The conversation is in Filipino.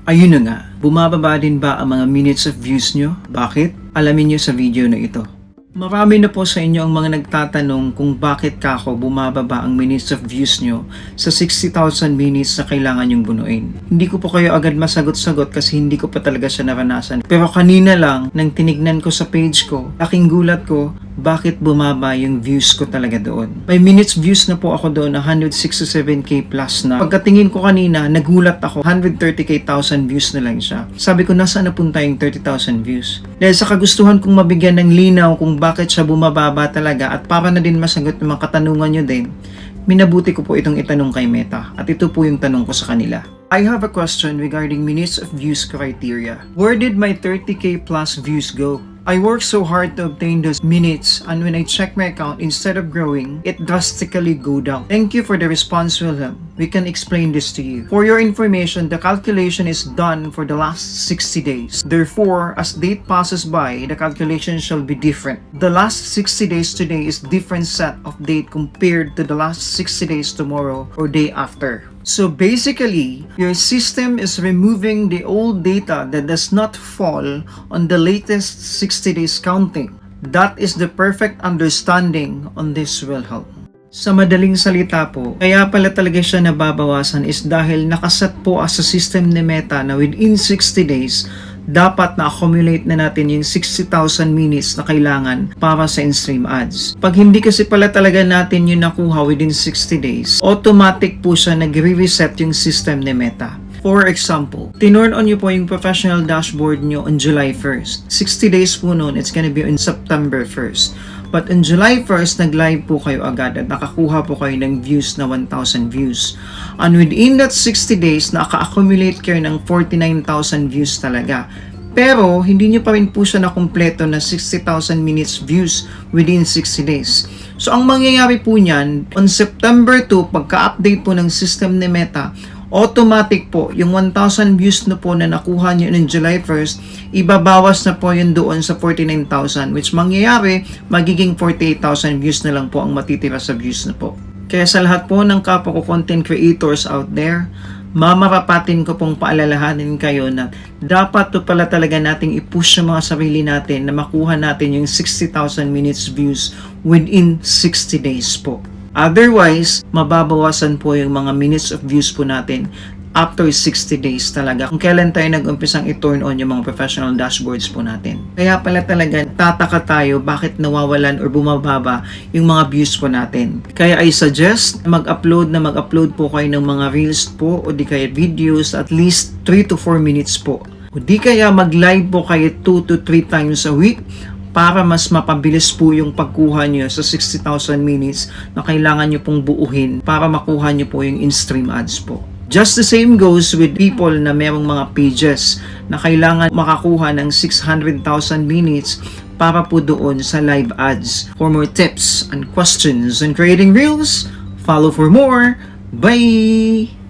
Ayun na nga, bumababa din ba ang mga minutes of views nyo? Bakit? Alamin nyo sa video na ito. Marami na po sa inyo ang mga nagtatanong kung bakit kako bumababa ang minutes of views nyo sa 60,000 minutes na kailangan yung bunuin. Hindi ko po kayo agad masagot-sagot kasi hindi ko pa talaga siya naranasan. Pero kanina lang, nang tinignan ko sa page ko, laking gulat ko, bakit bumaba yung views ko talaga doon. May minutes views na po ako doon na 167k plus na. Pagkatingin ko kanina, nagulat ako, 130,000 views na lang siya. Sabi ko, nasaan napunta yung 30,000 views? Dahil sa kagustuhan kong mabigyan ng linaw kung bakit siya bumababa talaga at para na din masagot yung mga katanungan nyo din, minabuti ko po itong itanong kay Meta at ito po yung tanong ko sa kanila. I have a question regarding minutes of views criteria. Where did my 30k plus views go? I worked so hard to obtain those minutes and when I check my account, instead of growing, it drastically go down. Thank you for the response, Wilhelm. We can explain this to you. For your information, the calculation is done for the last 60 days. Therefore, as date passes by, the calculation shall be different. The last 60 days today is different set of date compared to the last 60 days tomorrow or day after. So basically, your system is removing the old data that does not fall on the latest 60 days counting. That is the perfect understanding on this Wilhelm. Sa madaling salita po, kaya pala talaga siya nababawasan is dahil nakaset po sa system ni Meta na within 60 days, dapat na-accumulate na natin yung 60,000 minutes na kailangan para sa in-stream ads. Pag hindi kasi pala talaga natin yung nakuha within 60 days, automatic po siya nagre-reset yung system ni Meta. For example, tinurn on nyo po yung professional dashboard nyo on July 1st. 60 days po noon, it's gonna be on September 1st. But on July 1st, nag-live po kayo agad at nakakuha po kayo ng views na 1,000 views. And within that 60 days, naka-accumulate kayo ng 49,000 views talaga. Pero, hindi nyo pa rin po siya nakumpleto na 60,000 minutes views within 60 days. So, ang mangyayari po niyan, on September 2, pagka-update po ng system ni Meta, automatic po, yung 1,000 views na po na nakuha nyo in July 1st, ibabawas na po yun doon sa 49,000, which mangyayari, magiging 48,000 views na lang po ang matitira sa views na po. Kaya sa lahat po ng kapwa ko content creators out there, mamarapatin ko pong paalalahanin kayo na dapat to pala talaga nating i-push yung mga sarili natin na makuha natin yung 60,000 minutes views within 60 days po. Otherwise, mababawasan po yung mga minutes of views po natin after 60 days talaga. Kung kailan tayo nag-umpisang i-turn on yung mga professional dashboards po natin. Kaya pala talaga tataka tayo bakit nawawalan or bumababa yung mga views po natin. Kaya I suggest mag-upload po kayo ng mga reels po o di kaya videos at least 3 to 4 minutes po. O di kaya mag-live po kayo 2 to 3 times a week para mas mapabilis po yung pagkuha nyo sa 60,000 minutes na kailangan nyo pong buuhin para makuha nyo po yung in-stream ads po. Just the same goes with people na merong mga pages na kailangan makakuha ng 600,000 minutes para po doon sa live ads. For more tips and questions on creating reels, follow for more. Bye!